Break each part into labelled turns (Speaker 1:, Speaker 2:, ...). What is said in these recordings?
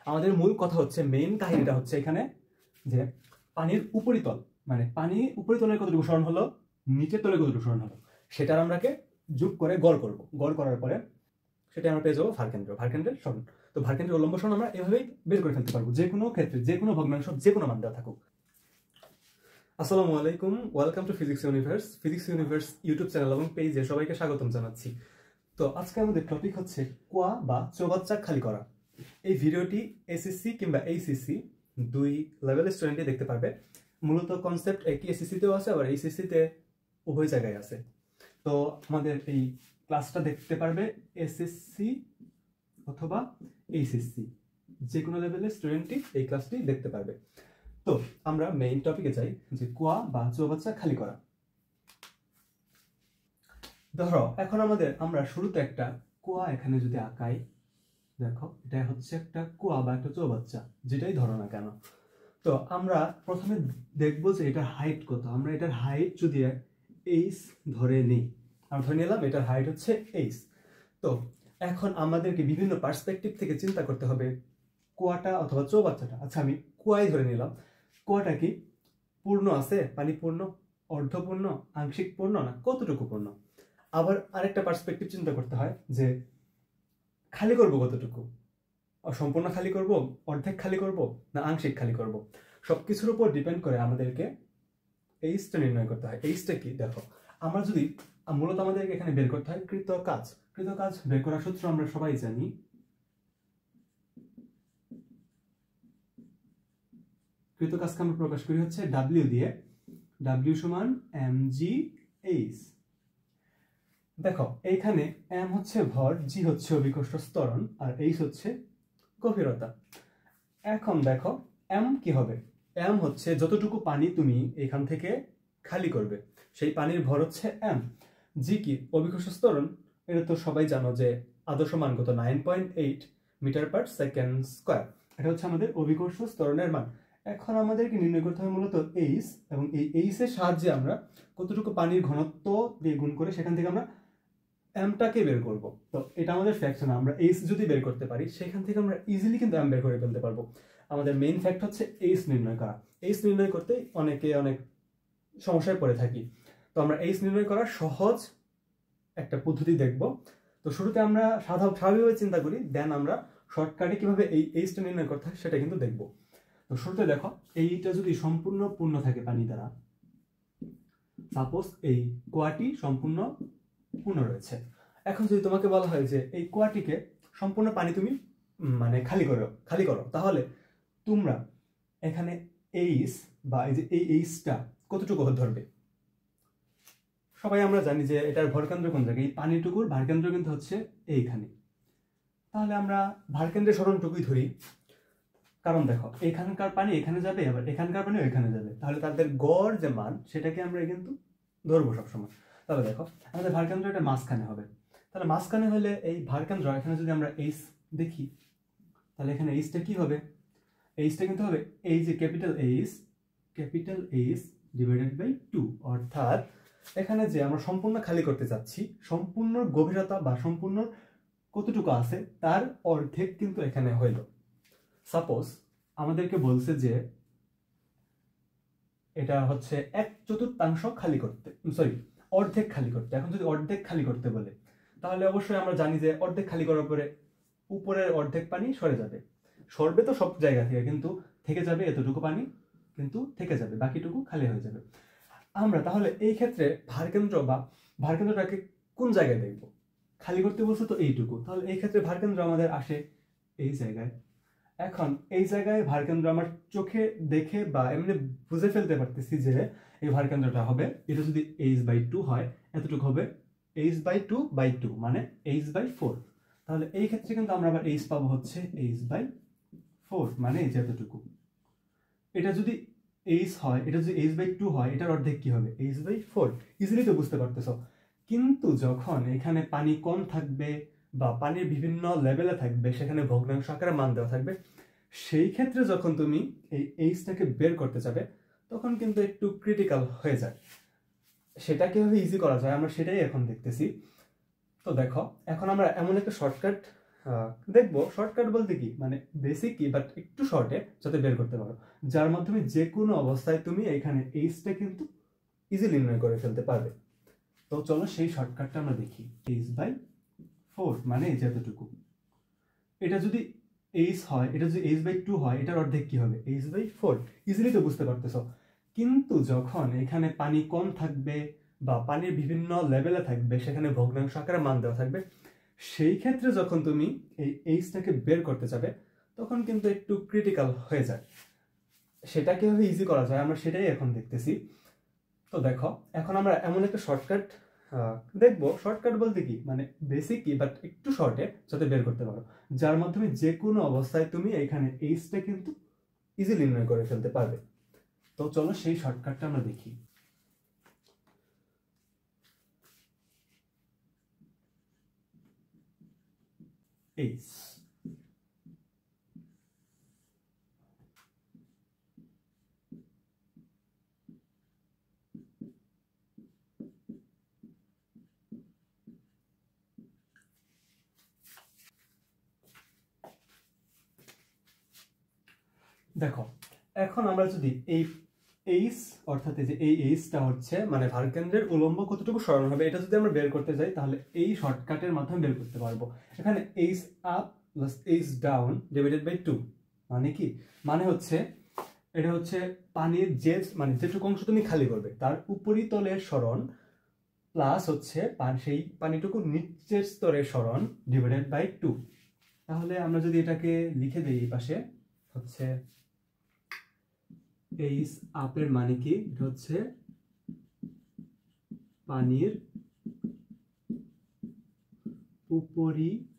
Speaker 1: আমাদের মূল কথা হচ্ছে, মেইন কাহিনীটা হচ্ছে এখানে যে পানির উপরিতল, মানে পানি উপরিতলের কতটুকু সরণ হলো, নিচের তলে কতটুকু সরণ হলো, সেটার আমরাকে যোগ করে গড় করব। গড় করার পরে সেটা আমরা পেয়ে যাবো ভারকেন্দ্রের সরণ। তো ভারকেন্দ্রের উল্লম্ব সরণ আমরা এভাবেই বের করে ফেলতে পারবো, যে কোনো ক্ষেত্রে, যে কোনো ভগ্নাংশ, যে কোনো মান দেওয়া থাকুক। আসসালামু আলাইকুম, welcome to physics universe YouTube channel এবং পেজে সবাইকে স্বাগতম জানাচ্ছি। তো আজকে আমাদের টপিক হচ্ছে কোয়া বা চৌবাচ্চা খালি করা। এই ভিডিওটি এসএসসি কিংবা এইচএসসি দুই লেভেলের স্টুডেন্টই দেখতে পারবে। মূলত কনসেপ্ট একই এসএসসিতেও আছে, আবার এইচএসসিতে উভয় জায়গায় আছে। তো আমাদের এই ক্লাসটা দেখতে পারবে এসএসসি অথবা এইচএসসি, যে কোনো লেভেলের স্টুডেন্টই এই ক্লাসটি দেখতে পারবে। তো আমরা মেইন টপিকে যাই, যে কোয়া বা চৌবাচ্চা খালি করা। ধরো এখন আমরা শুরুতে একটা কোয়া এখানে যদি আঁকাই, দেখো এটা হচ্ছে একটা কোয়া বা একটা চৌবাচ্চা, যেটাই ধরো না কেন। তো আমরা প্রথমে দেখবো যে এটার হাইট কত। আমরা এটার হাইট যদি এইচ ধরে নিই, আমরা ধরে নিলাম এটার হাইট হচ্ছে এইচ। তো এখন আমাদেরকে বিভিন্ন পার্সপেক্টিভ থেকে চিন্তা করতে হবে কোয়াটা অথবা চৌবাচ্চাটা। আচ্ছা, আমি কোয়াই ধরে নিলাম। কোয়াটা কি পূর্ণ আছে, পানি পূর্ণ, অর্ধপূর্ণ, আংশিক পূর্ণ, না কতটুকু পূর্ণ? আবার আরেকটা পার্সপেক্টিভ চিন্তা করতে হয় যে খালি করব কতটুকু, সম্পূর্ণ খালি করব, অর্ধেক খালি করব, না আংশিক খালি করব। সবকিছুর উপর ডিপেন্ড করে আমাদেরকে এইচটা নির্ণয় করতে হয়। এইচটা কি দেখো, আমরা যদি মূলত আমাদেরকে এখানে বের করতে হয় কৃত কাজ বের করার সূত্র আমরা সবাই জানি। কৃত কাজকে আমরা প্রকাশ করি হচ্ছে ডাব্লিউ দিয়ে, ডাব্লিউ সমান mg/h। দেখো এইখানে m হচ্ছে ভর, g হচ্ছে অভিকর্ষ ত্বরণ, আর h হচ্ছে গভীরতা। এখন দেখো m কি হবে, m হচ্ছে যতটুকু পানি তুমি এখান থেকে খালি করবে, সেই পানির ভর হচ্ছে m। g কি অভিকর্ষ ত্বরণ, এটা তো সবাই জানো যে আদর্শ মান কত, 9.8 মিটার/সেকেন্ড স্কয়ার। এটা হচ্ছে আমাদের অভিকর্ষ ত্বরণের মান। এখন আমাদেরকে নির্ণয় করতে হবে মূলত এইচ, এবং এই এইচ এর সাহায্যে আমরা কতটুকু পানির ঘনত্ব দিয়ে গুণ করে সেখান থেকে আমরা এমটাকে বের করব। তো এটা আমাদের ফ্র্যাকশন, আমরা এইচ যদি বের করতে পারি সেখান থেকে আমরা ইজিলি কিন্তু এম বের করে ফেলতে পারবো। আমাদের মেইন ফ্যাক্ট হচ্ছে এইচ নির্ণয় করা। এইচ নির্ণয় করতে অনেক সমস্যায় পড়ে থাকি। তো আমরা এইচ নির্ণয় করার সহজ একটা পদ্ধতি দেখব। তো শুরুতে আমরা স্বাভাবিকভাবে চিন্তা করি, দেন আমরা শর্টকাটে কিভাবে এই এইচটা নির্ণয় করতে হয় সেটা কিন্তু দেখব। তো শুরুতে দেখো, এইটা যদি সম্পূর্ণ পূর্ণ থাকে পানি দ্বারা, সাপোজ এই কোয়াটি সম্পূর্ণ পূর্ণ রয়েছে। এখন যদি তোমাকে বলা হয় যে এই কোয়াটিকে সম্পূর্ণ পানি তুমি মানে খালি করো, তাহলে তোমরা এখানে এইচ বা এই যে এই এইচটা কতটুকু ধরবে? সবাই আমরা জানি যে এটার ভরকেন্দ্র কোন জায়গায়, এই পানিটুকুর ভারকেন্দ্র কিন্তু হচ্ছে এইখানে। তাহলে আমরা ভারকেন্দ্রের সরণটুকুই ধরি, কারণ দেখো এখানকার পানি এখানে যাবে, আবার এখানকার পানি ওইখানে যাবে, তাহলে তাদের গড় যে মান সেটাকে আমরা কিন্তু ধরবো সবসময়। তাহলে দেখো আমাদের ভারকেন্দ্র এটা মাঝখানে হবে, তাহলে মাঝখানে হলে এই ভারকেন্দ্র এখানে যদি আমরা এইচ দেখি, তাহলে এখানে এইচটা কি হবে? এইচটা কিন্তু হবে এই যে ক্যাপিটাল এইচ ডিভাইডেড বাই 2, অর্থাৎ এখানে যে আমরা সম্পূর্ণ খালি করতে যাচ্ছি, সম্পূর্ণ গভীরতা বা সম্পূর্ণ কতটুকু আছে তার অর্ধেক কিন্তু এখানে হইল। সাপোজ আমাদেরকে বলছে যে এটা হচ্ছে 1/4 খালি করতে, অর্ধেক খালি করতে। এখন যদি অর্ধেক খালি করতে বলে, তাহলে অবশ্যই আমরা জানি যে অর্ধেক খালি করার পরে উপরের অর্ধেক পানি সরবে তো সব জায়গা থেকে, কিন্তু থেকে যাবে এতটুকু পানি, কিন্তু থেকে যাবে, বাকিটুকু খালি হয়ে যাবে। আমরা তাহলে এই ক্ষেত্রে ভারকেন্দ্রটাকে কোন জায়গায় দেখব? খালি করতে বলছে তো এইটুকু, তাহলে এই ক্ষেত্রে ভারকেন্দ্র আমাদের আসে এই জায়গায়। এখন এই জায়গায় ভারকেন্দ্র আমার চোখে দেখে বা এমনি বুঝে ফেলতে পারতেছি যে এই ভারকেন্দ্রটা হবে, এটা যদি h/2 হয়, এতটুকু হবে h/2/2 মানে h/4। তাহলে এই ক্ষেত্রে কিন্তু আমরা আবার h পাবো হচ্ছে h/4, মানে এই যে এতটুকু। এটা যদি h হয়, এটা যদি h/2 হয়, এটার অর্ধেক কি হবে? h/4। ইজিলি তো বুঝতে পারতেছো। কিন্তু যখন এখানে পানি কম থাকবে বা পানির বিভিন্ন লেভেলে থাকবে, সেখানে ভগ্নাংশ আকারে মান দেওয়া থাকবে, সেই ক্ষেত্রে যখন তুমি এই এইচটাকে বের করতে যাবে, তখন কিন্তু একটু ক্রিটিক্যাল হয়ে যায়। সেটা কিভাবে ইজি করা যায় আমরা সেটাই এখন দেখতেছি। তো দেখো এখন আমরা এমন একটা শর্টকাট দেখবো শর্টকাট বলতে কি মানে বেসিক কি বাট একটু শর্টে যাতে বের করতে পারো, যার মাধ্যমে যে কোনো অবস্থায় তুমি এখানে এইচটা কিন্তু ইজিলি নির্ণয় করে ফেলতে পারবে। তো চলো সেই শর্টকাটটা আমরা দেখি। h/4 মানে এই যতটুকু, এটা যদি h হয়, এটা যদি h/2 হয়, এটার অর্ধেক কি হবে h/4, ইজিলি তো বুঝতে পারতেছো। কিন্তু যখন এখানে পানি কম থাকবে বা পানির বিভিন্ন লেভেলে থাকবে, সেখানে ভগ্নাংশ আকারে মান দেওয়া থাকবে, সেই ক্ষেত্রে যখন তুমি এই এইচটাকে বের করতে যাবে তখন কিন্তু একটু ক্রিটিক্যাল হয়ে যায়। সেটা কিভাবে ইজি করা যায় আমরা সেটাই এখন দেখতেছি। তো দেখো এখন আমরা এমন একটা শর্টকাট দেখবো, শর্টকাট বলতে কি মানে বেসিক কি বাট একটু শর্টে যাতে বের করতে পারো, যার মাধ্যমে যে কোনো অবস্থায় তুমি এখানে এইচটা কিন্তু ইজিলি নির্ণয় করে ফেলতে পারবে। তো চলো সেই শর্টকাটটা আমরা দেখি। এইচ দেখো এখন আমরা যদি এই এইচ অর্থাৎ এই যে এই এইচটা হচ্ছে মানে ভারকেন্দ্রের উলম্ব কতটুকু সরণ হবে, এটা যদি আমরা বের করতে যাই তাহলে এই শর্টকাটের মাধ্যমে বের করতে পারবো। এখানে H up plus H down divided by 2 মানে কি, মানে হচ্ছে এটা হচ্ছে পানির যে মানে যেটুকু অংশ তুমি খালি করবে তার উপরিতলের সরণ প্লাস হচ্ছে সেই পানিটুকু নিচের স্তরের সরণ ডিভাইডেড বাই 2। তাহলে আমরা যদি এটাকে লিখে দিই এই পাশে, হচ্ছে এইচ আপের মানে কি, এটা হচ্ছে পানির উপরিতলের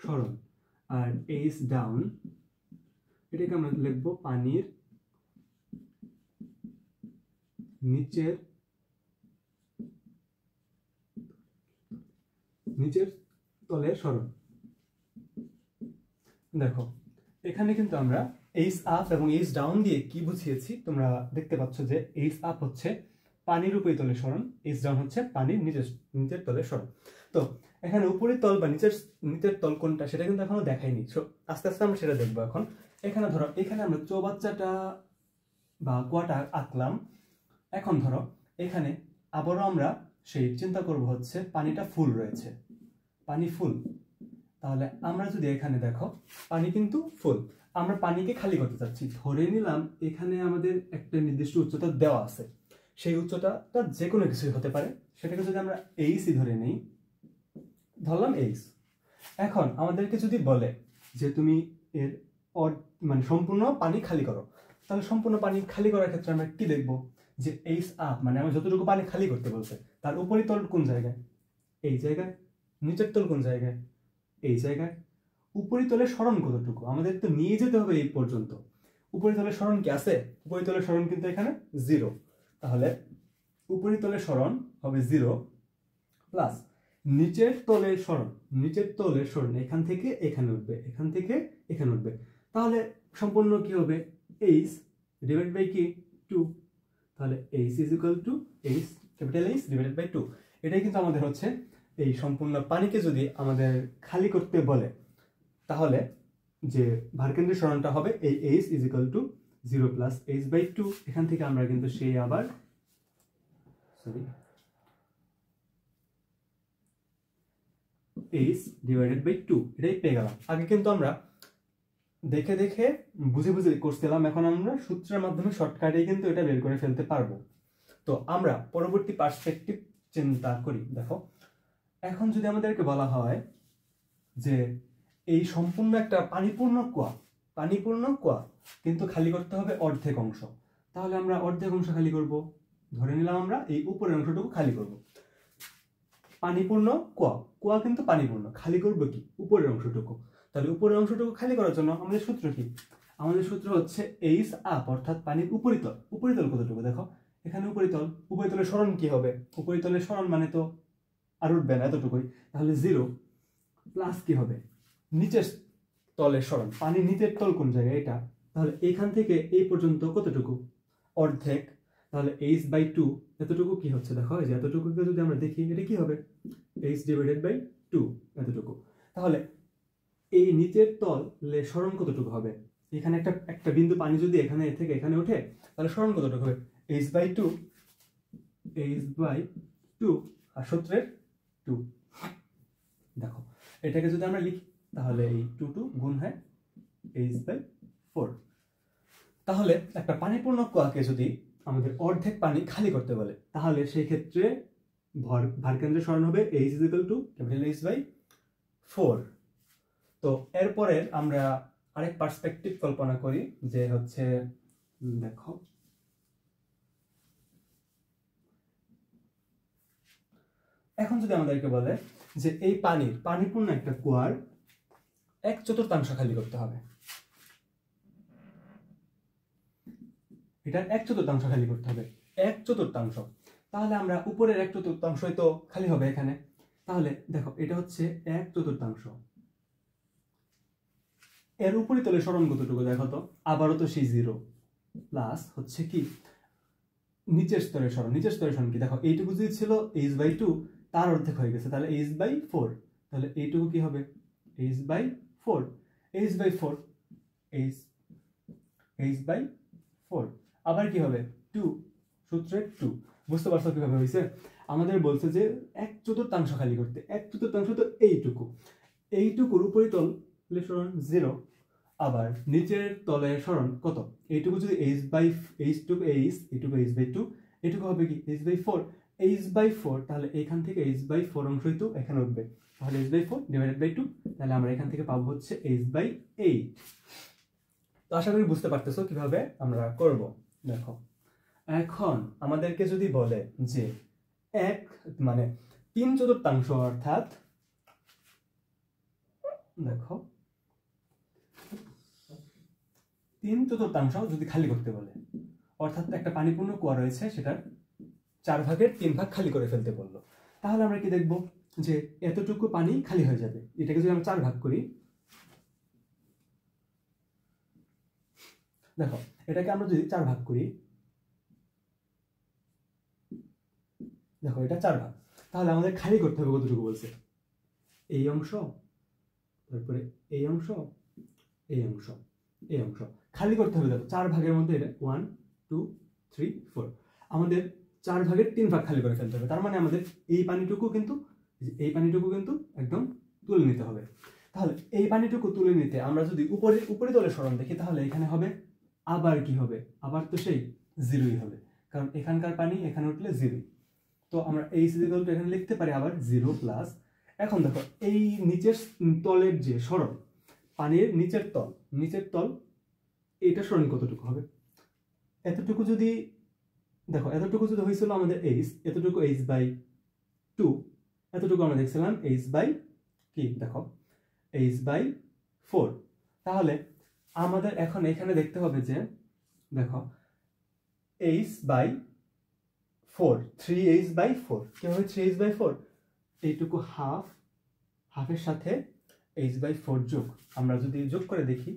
Speaker 1: সরণ, আর এইচ ডাউন এটাকে আমরা লিখবো পানির নিচের তলের সরণ। দেখো এখানে কিন্তু আমরা এইচ আপ এবং এইচ ডাউন দিয়ে কি বুঝিয়েছি তোমরা দেখতে পাচ্ছ যে এইচ আপ হচ্ছে পানির উপরিতলের সরণ, এইচ ডাউন হচ্ছে পানির নিচের তলের সরণ। তো এখানে উপরের তল বা নিচের তল কোনটা সেটা কিন্তু এখনো দেখাইনি, আস্তে আস্তে আমরা সেটা দেখবো। এখন এখানে ধরো এখানে আমরা চৌবাচ্চাটা বা কুয়াটা আঁকলাম। এখন ধরো এখানে আবারও আমরা সেই চিন্তা করব হচ্ছে পানিটা ফুল রয়েছে, পানি ফুল। তাহলে আমরা যদি এখানে দেখো পানি কিন্তু ফুল, আমরা পানিকে খালি করতে চাচ্ছি, ধরে নিলাম এখানে আমাদের একটা নির্দিষ্ট উচ্চতা দেওয়া আছে, সেই উচ্চতাটা যে কোনো কিছুই হতে পারে, সেটাকে যদি আমরা এইচই ধরে নেই, ধরলাম এইচ। এখন আমাদেরকে যদি বলে যে তুমি এর মানে সম্পূর্ণ পানি খালি করো, তাহলে সম্পূর্ণ পানি খালি করার ক্ষেত্রে আমরা কি দেখবো যে এইচ আপ মানে আমরা যতটুকু পানি খালি করতে বলছে তার উপরিতল কোন জায়গায়, এই জায়গায়, নিচের তল কোন জায়গায়, এই জায়গায়, উপরিতলের সরণ কতটুকু আমাদের তো নিয়ে যেতে হবে এই পর্যন্ত। উপরিতলের সরণ কি আছে, উপরিতলের সরণ কিন্তু এখানে 0, তাহলে উপরিতলের সরণ হবে 0 প্লাস নিচের তলের সরণ এখান থেকে এখানে উঠবে, এখান থেকে এখানে উঠবে, তাহলে সম্পূর্ণ কি হবে এইচ ডিভাইড বাই কি 2। তাহলে H is equal to H capital H divided by 2। এটাই কিন্তু আমাদের হচ্ছে এই সম্পূর্ণ পানিকে যদি আমাদের খালি করতে বলে তাহলে যে ভারকেন্দ্রের সরণটা হবে এই H is equal to 0 plus H by 2। এখান থেকে আমরা কিন্তু সেই আবার এইচ ডিভাইডেড বাই 2 এটাই পেয়ে গেলাম। আগে কিন্তু আমরা দেখে দেখে বুঝে বুঝে করছিলাম, এখন আমরা সূত্রের মাধ্যমে শর্টকাটেই কিন্তু এটা বের করে ফেলতে পারবো। তো আমরা পরবর্তী পার্সপেক্টিভ চিন্তা করি। দেখো এখন যদি আমাদেরকে বলা হয় যে এই সম্পূর্ণ একটা পানিপূর্ণ কুয়া কিন্তু খালি করতে হবে অর্ধেক অংশ, তাহলে আমরা অর্ধেক অংশ খালি করব, ধরে নিলাম আমরা এই উপরের অংশটুকু খালি করব। পানিপূর্ণ কুয়া কিন্তু পানিপূর্ণ, খালি করব কি উপরের অংশটুকু। তাহলে উপরের অংশটুকু খালি করার জন্য আমাদের সূত্র কি, আমাদের সূত্র হচ্ছে এইচ আপ অর্থাৎ পানির উপরিতল কতটুকু, দেখো এখানে উপরিতলের সরণ কি হবে, উপরিতলের সরণ মানে তো আর উঠবে না এতটুকুই, তাহলে 0 প্লাস কি হবে নিচের তলের সরণ, পানির নিচের তল কোন জায়গায় এটা, তাহলে এখান থেকে এই পর্যন্ত কতটুকু অর্ধেক, তাহলে h/2 এতটুকু কি হচ্ছে দেখো, এই যে এতটুকুকে যদি আমরা দেখি এটা কি হবে, h/2 এতটুকু। তাহলে এই নিচের তলে সরণ কতটুকু হবে, এখানে একটা বিন্দু পানি যদি এখানে থেকে এখানে ওঠে তাহলে সরণ কতটুকু হবে, h/2 আর সূত্রের 2। দেখো এটাকে যদি আমরা লিখি তাহলে এই 2 গুণ হয় h/4। তাহলে একটা পানিপূর্ণ কুয়াকে যদি আমাদের অর্ধেক পানি খালি করতে বলে তাহলে সেই ক্ষেত্রে ভারকেন্দ্রের সরণ হবে h = H/4। তো এরপরে আমরা আরেক পার্সপেক্টিভ কল্পনা করি, যে হচ্ছে দেখো এখন যদি আমাদেরকে বলে যে এই পানিপূর্ণ একটা কুয়ার 1/4 খালি করতে হবে, এটার 1/4 খালি করতে হবে, 1/4। তাহলে আমরা উপরের 1/4 তো খালি হবে এখানে। তাহলে দেখো এটা হচ্ছে 1/4, এর উপরিতলে সরণ কতটুকু দেখো তো, আবারও তো সেই 0 প্লাস হচ্ছে কি নিচের স্তরের সরণ কি দেখো, এইটুকু যদি ছিল h/2 তার অর্ধেক হয়ে গেছে, তাহলে h/4। তাহলে এইটুকু কি হবে h/4, h/4 আবার কি হবে 2, সূত্রের 2। বুঝতে পারছো কিভাবে হয়েছে? আমাদের বলছে যে 1/4 খালি করতে, 1/4 তো এইটুকুর উপরিতল সরণ 0, আবার নিচের তলের সরণ কত, এইটুকু যদি এইটুকু h/2, এটুকু হবে কি h/4, তাহলে এখান থেকে h/4 অংশই তো এখানে উঠবে, তাহলে h/4/2, তাহলে আমরা এখান থেকে পাবো হচ্ছে h/8। তো আশা করি বুঝতে পারতেছো কিভাবে আমরা করব। দেখো এখন আমাদেরকে যদি বলে যে 3/4 অর্থাৎ দেখো 3/4 যদি খালি করতে বলে, অর্থাৎ একটা পানিপূর্ণ কুয়া রয়েছে সেটার 4/3 খালি করে ফেলতে বললো, তাহলে আমরা কি দেখব যে এতটুকু পানি খালি হয়ে যাবে। এটাকে যদি আমরা 4 ভাগ করি, দেখো এটাকে আমরা যদি 4 ভাগ করি, দেখো এটা 4 ভাগ, তাহলে আমাদের খালি করতে হবে কতটুকু বলছে, এই অংশ, তারপরে এই অংশ, এই অংশ, এই অংশ খালি করতে হবে। দেখো 4 ভাগের মধ্যে 1 2 3 4, আমাদের 4/3 ভাগ খালি করে ফেলতে হবে। তার মানে আমাদের এই পানিটুকু কিন্তু একদম তুলে নিতে হবে। তাহলে এই পানিটুকু তুলে নিতে আমরা যদি উপরিতলের সরণ দেখি, তাহলে এখানে হবে আবার কি হবে, আবার তো সেই 0ই হবে, কারণ এখানকার পানি এখানে উঠলে 0। তো আমরা h = এখানে লিখতে পারি আবার 0 প্লাস। এখন দেখো এই নিচের তলের যে সরণ, পানির নিচের তল এটা সরণ কতটুকু হবে, এতটুকু যদি দেখো, এতটুকু যদি হয়েছিল আমাদের এতটুকু h/2, এতটুকু আমরা দেখছিলাম h/4। তাহলে আমাদের এখন এখানে দেখতে হবে যে দেখো h/4, 3h/4 কি হবে, 3h/4 এইটুকু হাফের সাথে h/4 যোগ, আমরা যদি যোগ করে দেখি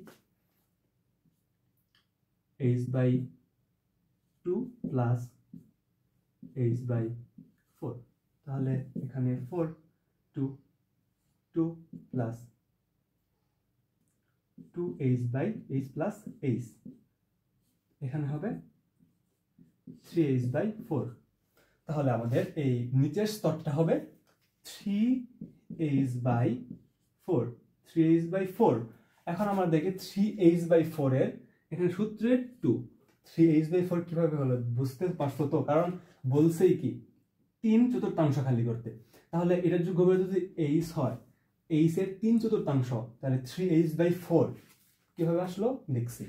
Speaker 1: h/2 প্লাস h/4, তাহলে এখানে 4 2 প্লাস 2h/h প্লাস h, এখানে হবে 3h/4। তাহলে আমাদের এই নিচের স্তরটা হবে 3h/4। এখন আমরা দেখি 3h/4 এর এখানে সূত্রের 2, 3h/4 কিভাবে হলো বুঝতে পারছো তো, কারণ বলছেই কি 3/4 খালি করতে। তাহলে এটার যোগফল যদি h হয়, h এর 3/4, তাহলে 3h/4 কিভাবে আসলো দেখছি।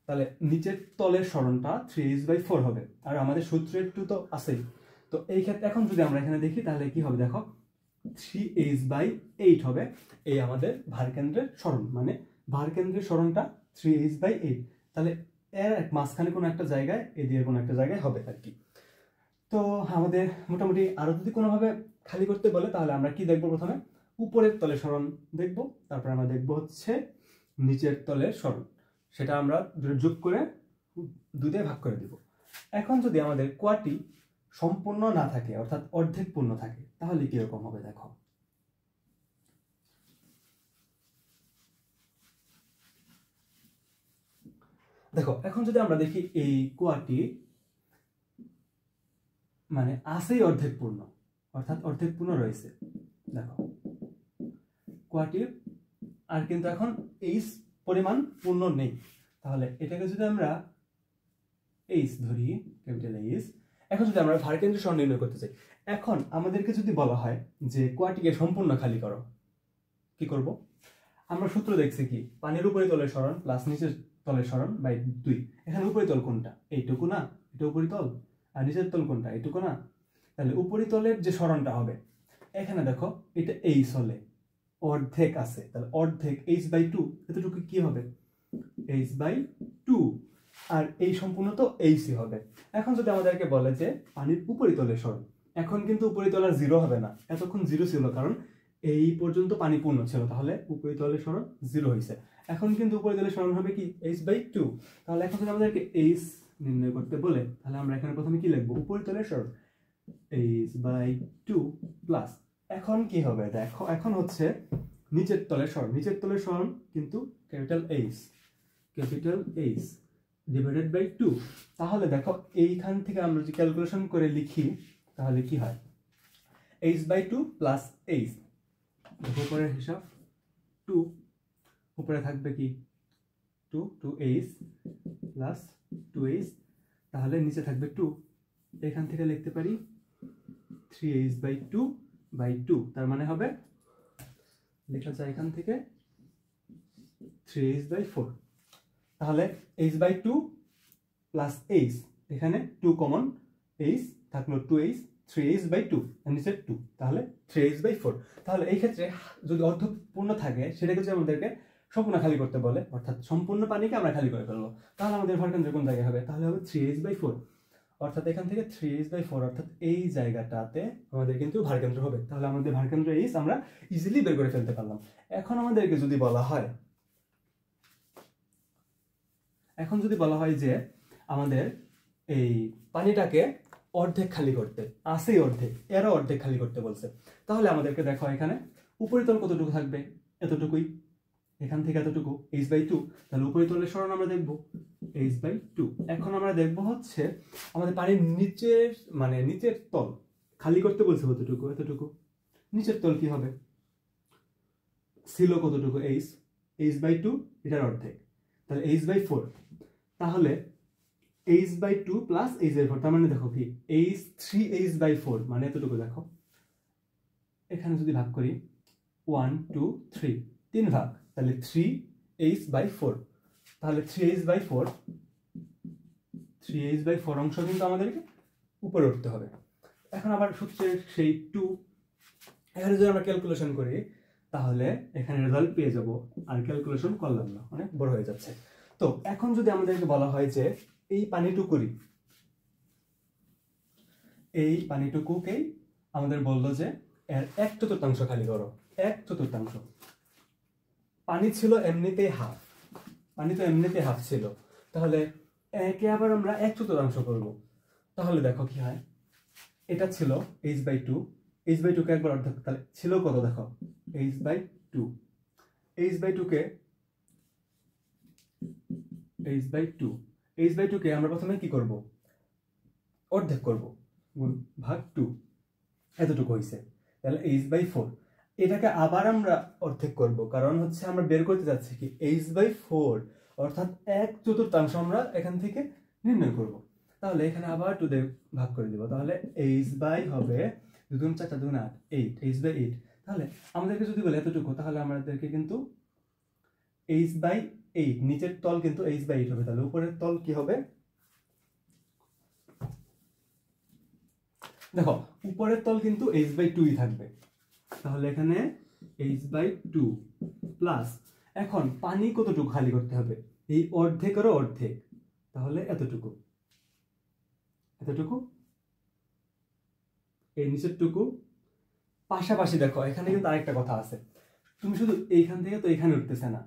Speaker 1: তাহলে নিচের তলের সরণটা 3h/4 হবে, আর আমাদের সূত্রের 2 তো আছেই। তো এই ক্ষেত্রে এখন যদি আমরা এখানে দেখি তাহলে কি হবে, দেখো 3h/8 হবে এই আমাদের ভারকেন্দ্রের সরণ, মানে ভারকেন্দ্রের সরণটা 3h/8। তাহলে এর মাঝখানে কোনো একটা জায়গায় এদিকে কোনো একটা জায়গায় হবে আর কি। তো আমাদের মোটামুটি আরো যদি কোনোভাবে খালি করতে বলে তাহলে আমরা কি দেখবো, প্রথমে উপরের তলের সরণ দেখব, তারপর আমরা দেখব হচ্ছে নিচের তলের সরণ, সেটা আমরা যোগ করে 2 দিয়ে ভাগ করে দেব। এখন যদি আমাদের কোয়াটি সম্পূর্ণ না থাকে অর্থাৎ অর্ধেক পূর্ণ থাকে তাহলে কিরকম হবে দেখো। দেখো এখন যদি আমরা দেখি এই কোয়াটি মানে আসেই অর্ধেক পূর্ণ অর্থাৎ অর্ধেক পূর্ণ রয়েছে, দেখো কোয়াটি আর কিন্তু এখন এইচ পরিমাণ পূর্ণ নেই, তাহলে এটাকে যদি আমরা এইচ ধরি, ক্যাপিটাল এইচ, এখন যদি আমরা ভারকেন্দ্র সরণ নির্ণয় করতে চাই, এখন আমাদেরকে যদি বলা হয় যে কোয়াটিকে সম্পূর্ণ খালি করো, কি করব? আমরা সূত্র দেখছি কি, পানির উপরিতলের সরণ প্লাস নিচের তলের সরণ বাই 2। এখানে উপরিতল কোনটা? এইটুকু না, এটা উপরিতল, আর নিচের তল কোনটা? এইটুকু না, তাহলে উপরিতলের যে সরণটা হবে এখানে দেখো এটা এইচ হলে অর্ধেক আছে, তাহলে অর্ধেক এইচ বাই 2, এতটুকু কি হবে? এইচ বাই 2, আর এই সম্পূর্ণ তো এইচই হবে। এখন যদি আমাদেরকে বলে যে পানির উপরিতলের সরণ, এখন কিন্তু উপরিতল আর 0 হবে না, এতক্ষণ 0 ছিল কারণ এই পর্যন্ত পানি পূর্ণ ছিল, তাহলে উপরিতলের সরণ 0 হয়েছে। এখন কিন্তু উপরিতলের সরণ হবে কি? H by 2। তাহলে এখন যদি আমাদেরকে এইচ নির্ণয় করতে বলে তাহলে আমরা এখানে প্রথমে কি লিখবো? উপরিতলের সরণ এইচ বাই 2 প্লাস, এখন কি হবে দেখো, এখন হচ্ছে নিচের তলের সরণ, নিচের তলের সরণ কিন্তু ক্যাপিটাল এইচ ডিভাইডেড বাই 2। তাহলে দেখো এইখান থেকে আমরা যদি ক্যালকুলেশন করে লিখি তাহলে কি হয়? এইচ বাই 2 প্লাস এইচ, দেখো উপরের হিসাব 2, উপরে থাকবে কি 2h প্লাস 2h, তাহলে নিচে থাকবে 2, এখান থেকে লিখতে পারি 3h বাই 2 বাই 2, তার মানে হবে লেখা যায় এখান থেকে 3h বাই 4। তাহলে h বাই 2 প্লাস h, এখানে 2 কমন, h থাকলো 2h, 3h বাই 2 আর নিচে 2, তাহলে 3h বাই 4। তাহলে এই ক্ষেত্রে যদি অর্ধপূর্ণ থাকে সেটাকে যদি আমাদেরকে সম্পূর্ণ খালি করতে বলে, অর্থাৎ সম্পূর্ণ পানিকে আমরা খালি করে ফেলবো, তাহলে আমাদের ভারকেন্দ্র কোন জায়গায় হবে? তাহলে হবে 3h বাই 4, অর্থাৎ এখান থেকে 3h বাই 4, অর্থাৎ এই জায়গাটাতে আমাদের কিন্তু ভারকেন্দ্র হবে। তাহলে আমাদের ভারকেন্দ্র এইচ আমরা ইজিলি বের করে ফেলতে পারলাম। এখন আমাদেরকে যদি বলা হয় যে আমাদের এই পানিটাকে অর্ধেক খালি করতে, আসেই অর্ধেক, এরও অর্ধেক খালি করতে বলছে, তাহলে আমাদেরকে দেখো এখানে উপরিতল কতটুকু থাকবে? এতটুকুই, এখান থেকে এতটুকু h বাই 2, তাহলে উপরিতলের সরণ আমরা দেখব h বাই 2। এখন আমরা দেখব হচ্ছে আমাদের পানির নিচের মানে নিচের তল খালি করতে বলছে কতটুকু? এতটুকু। নিচের তল কি হবে? ছিল কতটুকু? h বাই 2, এটার অর্ধেক, তাহলে h বাই 4, তাহলে h by 2 plus h by 4, তার মানে দেখো কি 3h বাই 4, মানে এতটুকু। দেখো এখানে যদি ভাগ করি 1 2 3, 3 ভাগ, তাহলে 3h বাই 4, তাহলে 3h বাই 4 অংশ কিন্তু আমাদেরকে উপরে উঠতে হবে। এখন আবার সূত্রের সেই 2, এখানে যদি আমরা ক্যালকুলেশন করি তাহলে এখানে রেজাল্ট পেয়ে যাব, আর ক্যালকুলেশন করলাম না, অনেক বড় হয়ে যাচ্ছে। তো এখন যদি আমাদেরকে বলা হয় যে এই পানিটুকুকেই আমাদের বললো যে এর 1/4 খালি করো, 1/4। পানি ছিল এমনিতেই হাফ, পানি তো এমনিতেই হাফ ছিল, তাহলে একে আবার আমরা 1/4 করব। তাহলে দেখো কি হয়, এটা ছিল h বাই 2, h বাই 2 কে একবার অর্ধেক, তাহলে ছিল কত? দেখো h বাই 2, h বাই 2 কে আমরা প্রথমে কি করব? অর্ধেক করব, গুণ ভাগ 2, এতটুকু হয়েছে, তাহলে h বাই 4। এটাকে আবার আমরা অর্ধেক করব, কারণ হচ্ছে আমরা বের করতে যাচ্ছি কি h বাই 4, অর্থাৎ 1/4 আমরা এখান থেকে নির্ণয় করব। তাহলে এখানে আবার 2 দিয়ে ভাগ করে দিব, তাহলে h বাই হবে 2 2 4 4 2 8, 8, h বাই 8। তাহলে আমাদেরকে যদি বলে এতটুকু, তাহলে আমাদেরকে কিন্তু h বাই 8, নিচের তল কিন্তু h বাই 8 হবে, তাহলে উপরের তল কি হবে? দেখো উপরের তল কিন্তু h বাই 2ই থাকবে, তাহলে এখানে h বাই 2 প্লাস, এখন পানি কতটুকু খালি করতে হবে? এই অর্ধেকেরও অর্ধেক, তাহলে এতটুকু, এই নিচেরটুকু পাশাপাশি। দেখো এখানে কিন্তু আরেকটা কথা আছে, তুমি শুধু এইখান থেকে তো এখানে উঠতেছে না,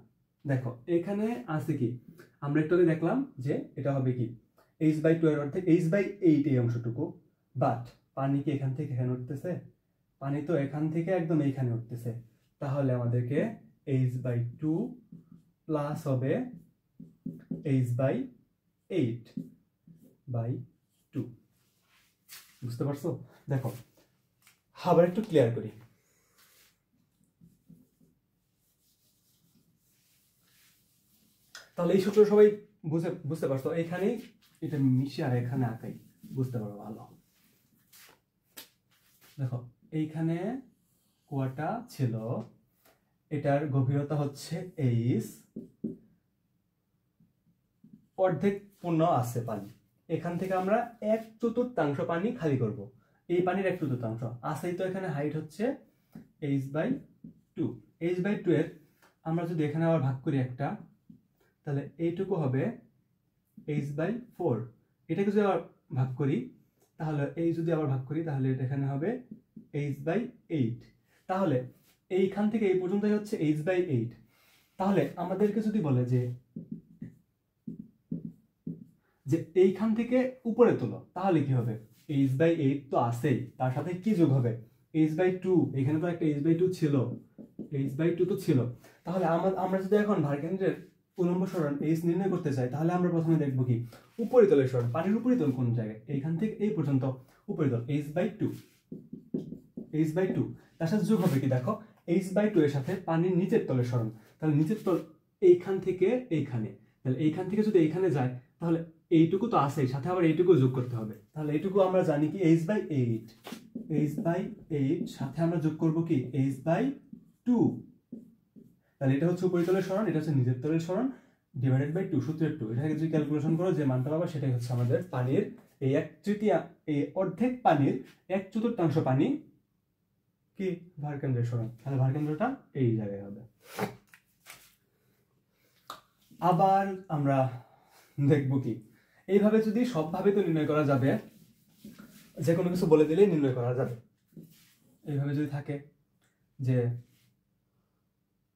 Speaker 1: দেখো এখানে আছে কি, আমরা একটু আগে দেখলাম যে এটা হবে কি h/2 এর অর্ধেক h/8 এই অংশটুকু, বাট পানি কি এখান থেকে এখানে উঠতেছে? পানি তো এখান থেকে একদম এইখানে উঠতেছে, তাহলে আমাদেরকে h/2 প্লাস হবে h/8/2। বুঝতে পারছো? দেখো আবার একটু ক্লিয়ার করি। তাহলে এই সূত্র সবাই বুঝতে পারছো? এখানেই এটা মিশে আর এখানে আঁকাই, বুঝতে পারো ভালো। দেখো এইখানে কুয়াটা ছিল, এটার গভীরতা হচ্ছে h, অর্ধেক পূর্ণ আছে পানি। এখান থেকে আমরা 1/4 পানি খালি করব। এই পানির 1/4 আছেই তো এখানে, হাইট হচ্ছে h/2। h/2 এর আমরা যদি এখানে আবার ভাগ করি একটা, তাহলে এইটুকু হবে h/4। এটাকে যদি আবার ভাগ করি, তাহলে এই যদি আবার ভাগ করি, তাহলে এটা এখানে হবে h/8। তাহলে এইখান থেকে এই পর্যন্তই হচ্ছে h/8। তাহলে আমাদেরকে যদি বলে যে এইখান থেকে উপরে তোলো, তাহলে কি হবে? h/8 তো আছেই, তার সাথে কি যোগ হবে? h/2। এখানে তো একটা h/2 ছিল, h/2 তো ছিল। তাহলে আমরা যদি এখন ভারকেন্দ্রের উলম্ব সরণ h নির্ণয় করতে চাই, তাহলে আমরা প্রথমে দেখব কি উপরিতলের সরণ। পানির উপরিতল কোন জায়গায়? এইখান থেকে এই পর্যন্ত উপরিতল h/2। তার সাথে যোগ হবে কি দেখো, h/2 এর সাথে পানির নিচের তলের সরণ। তাহলে নিচের তল এইখান থেকে এইখানে, তাহলে এইখান থেকে যদি এইখানে যায়, তাহলে এইটুকু তো আছেই, সাথে আবার এইটুকু যোগ করতে হবে। তাহলে এইটুকু আমরা জানি কি h/8 সাথে আমরা যোগ করব কি h/2। তাহলে এটা হচ্ছে উপরিতলের সরণ, এটা হচ্ছে নিচের তলের সরণ, ডিভাইডেড বাই 2, সূত্রের 2। এটাকে যদি ক্যালকুলেশন করো, যে মানটা পাবা সেটাই হচ্ছে আমাদের পানির এই এই অর্ধেক পানির 1/4 পানি কি ভারকেন্দ্রের সরণ। তাহলে ভারকেন্দ্রটা এই জায়গায় হবে। আবার আমরা দেখব কি এইভাবে যদি সবভাবে তো নির্ণয় করা যাবে, যে কোনো কিছু বলে দিলেই নির্ণয় করা যাবে। এইভাবে যদি থাকে যে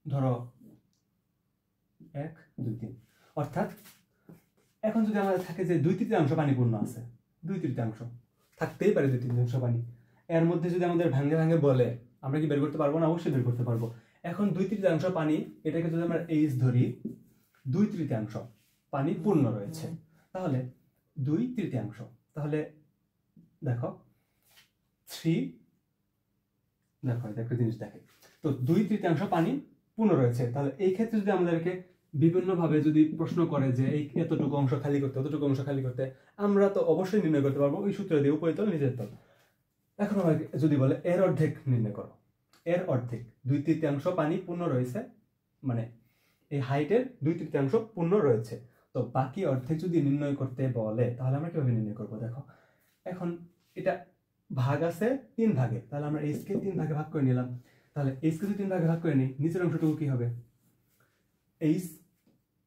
Speaker 1: ধরো 1 2 3, অর্থাৎ এখন যদি আমাদের থাকে যে 2/3 পানি পূর্ণ আছে, 2/3 থাকতেই পারে, 2/3 পানি। এর মধ্যে যদি আমাদের ভাঙে ভাঙে বলে, আমরা কি বের করতে পারবো না? অবশ্যই বের করতে পারবো। এখন 2/3 পানি, এটাকে যদি আমরা h ধরি, 2/3 পানি পূর্ণ রয়েছে, তাহলে 2/3। তাহলে দেখো 3, দেখো একটা জিনিস দেখে, তো 2/3 পানি পূর্ণ রয়েছে। তাহলে এই ক্ষেত্রে যদি আমাদেরকে বিভিন্ন ভাবে যদি প্রশ্ন করে যে এই এতটুকু অংশ খালি করতে, অতটুকু অংশ খালি করতে, আমরা তো অবশ্যই নির্ণয় করতে পারবো ওই সূত্র দিয়ে, উপরিতল নিচের তল। এখন আমাকে যদি বলে এর অর্ধেক নির্ণয় করো, এর অর্ধেক 2/3 পানি পূর্ণ রয়েছে, মানে এই হাইটের 2/3 পূর্ণ রয়েছে, তো বাকি অর্ধেক যদি নির্ণয় করতে বলে, তাহলে আমরা কিভাবে নির্ণয় করবো? দেখো এখন এটা ভাগ আছে 3 ভাগে, তাহলে আমরা h কে 3 ভাগে ভাগ করে নিলাম। তাহলে h কে যদি 3 ভাগে ভাগ করে নিই, নিচের অংশটুকু কি হবে? h,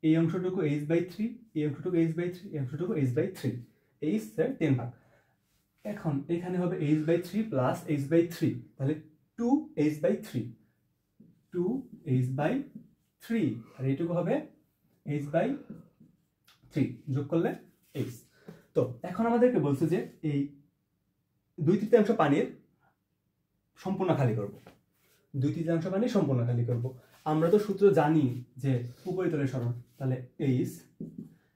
Speaker 1: এই অংশটুকু h/3, এই অংশটুকু h/3, এই অংশটুকু h/3, h এর 3 ভাগ। এখন এখানে হবে h/3 প্লাস h/3, তাহলে 2h/3, 2h/3, আর এইটুকু হবে h/3, যোগ করলে h। তো এখন আমাদেরকে বলছে যে এই 2/3 পানির সম্পূর্ণ খালি করব, 2/3 পানি সম্পূর্ণ খালি করব। আমরা তো সূত্র জানি যে উপরিতলের সরণ, তাহলে h।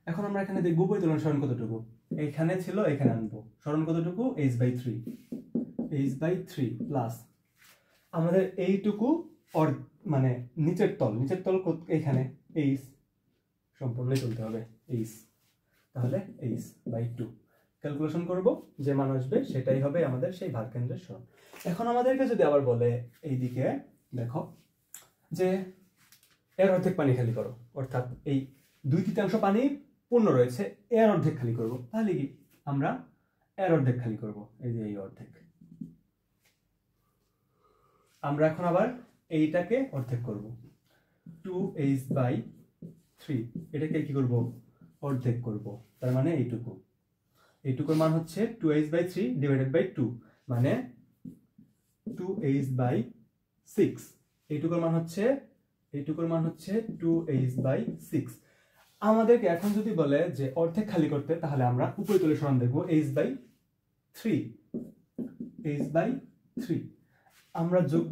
Speaker 1: এখন আমরা এখানে দেখব উপরিতলের সরণ কতটুকু, এখানে ছিল, এখানে আনবো, সরণ কতটুকু h/3 প্লাস আমাদের এইটুকু মানে নিচের তল এখানে h সম্পূর্ণ চলতে হবে h, তাহলে h/2 ক্যালকুলেশন করব, যে মান আসবে সেটাই হবে আমাদের সেই ভারকেন্দ্রের সরণ। এখন আমাদেরকে যদি আবার বলে এইদিকে দেখো যে এর অর্ধেক পানি খালি করো, অর্থাৎ এই 2/3 পানি পূর্ণ রয়েছে, এর অর্ধেক খালি করব, তাহলে কি আমরা এর অর্ধেক খালি করব, এই যে এই অর্ধেক। আমরা এখন আবার এইটাকে অর্ধেক করব, 2h/3, এটাকে কি করব? অর্ধেক করব, তার মানে এইটুকুর মান হচ্ছে 2h/3 ডিভাইডেড বাই 2, মানে 2h/6। এইটুকুর মান হচ্ছে 2h/6। আমাদেরকে এখন যদি বলে যে অর্ধেক খালি করতে, তাহলে আমরা উপরিতলের সরণ দেখবো h/3, h/3 আমরা যোগ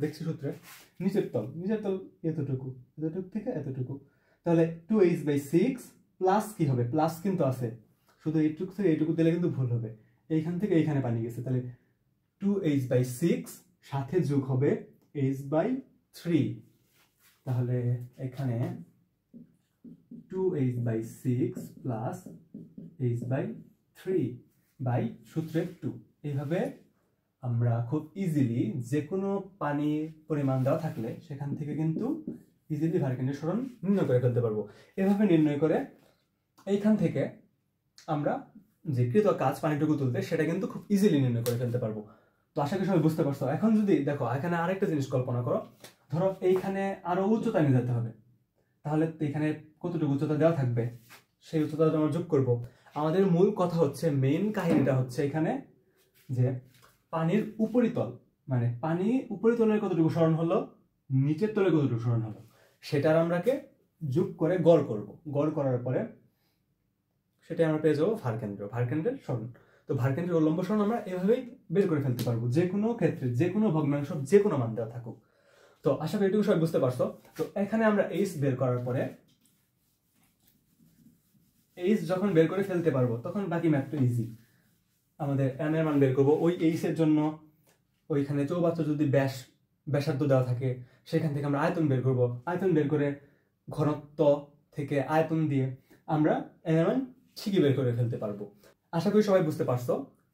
Speaker 1: দেখছি সূত্রে নিচের তল এতটুকু থেকে এতটুকু, তাহলে 2h/6 প্লাস কি হবে, প্লাস কিন্তু আছে, শুধু এইটুকু থেকে এইটুকু দিলে কিন্তু ভুল হবে, এইখান থেকে এইখানে পানি গেছে, তাহলে 2h/6 সাথে যোগ হবে h/3, তাহলে এখানে 2h/6 প্লাস h/3 বাই সূত্রে 2। এইভাবে আমরা খুব ইজিলি যে কোনো পানি পরিমাণ দেওয়া থাকলে সেখান থেকে কিন্তু ইজিলি ভারকেন্দ্রের সরণ নির্ণয় করে ফেলতে পারবো। এভাবে নির্ণয় করে এইখান থেকে আমরা যে কৃত কাজ পানিটুকু তুলতে সেটা কিন্তু খুব ইজিলি নির্ণয় করে ফেলতে পারবো। তো আশা করি সবাই বুঝতে পারছো। এখন যদি দেখো এখানে আরেকটা জিনিস কল্পনা করো, ধরো এইখানে আরো উচ্চতা নিয়ে যেতে হবে, তাহলে এখানে কতটুকু উচ্চতা দেওয়া থাকবে সেই উচ্চতা আমরা যোগ করব। আমাদের মূল কথা হচ্ছে, মেইন কাহিনীটা হচ্ছে এখানে যে পানির উপরিতল, মানে পানি উপরিতলের কতটুকু সরণ হলো, নিচের তলে কতটুকু সরণ হলো, সেটার আমরাকে যোগ করে গড় করব। গড় করার পরে সেটা আমরা পেয়ে যাবো ভারকেন্দ্রের সরণ। তো ভারকেন্দ্রের উল্লম্ব সরণ আমরা এভাবেই বের করে ফেলতে পারবো, যে কোনো ক্ষেত্রে যে কোনো ভগ্নাংশ যে কোনো মান দেওয়া থাকুক। তো আশা করি এটুকু সবাই বুঝতে পারছো। তো এখানে আমরা এইচ বের করার পরে, এইচ যখন বের করে ফেলতে পারবো তখন বাকি ম্যাথটা ইজি। আমাদের এম এর মান বের করবো, ওই এইচ এর জন্য ওইখানে চৌবাচ্চা যদি ব্যাসার্ধ দেওয়া থাকে সেখান থেকে আমরা আয়তন বের করবো, আয়তন বের করে ঘনত্ব থেকে আয়তন দিয়ে আমরা এম এর মান ঠিকই বের করে ফেলতে পারবো। আশা করি সবাই বুঝতে পারছো,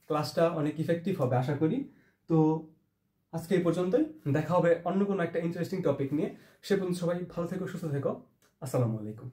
Speaker 1: ক্লাসটা অনেক ইফেক্টিভ হবে আশা করি। তো আজকে এই পর্যন্তই, দেখা হবে অন্য কোনো একটা ইন্টারেস্টিং টপিক নিয়ে। সে পর্যন্ত সবাই ভালো থেকো, সুস্থ থেকো। আসসালামু আলাইকুম।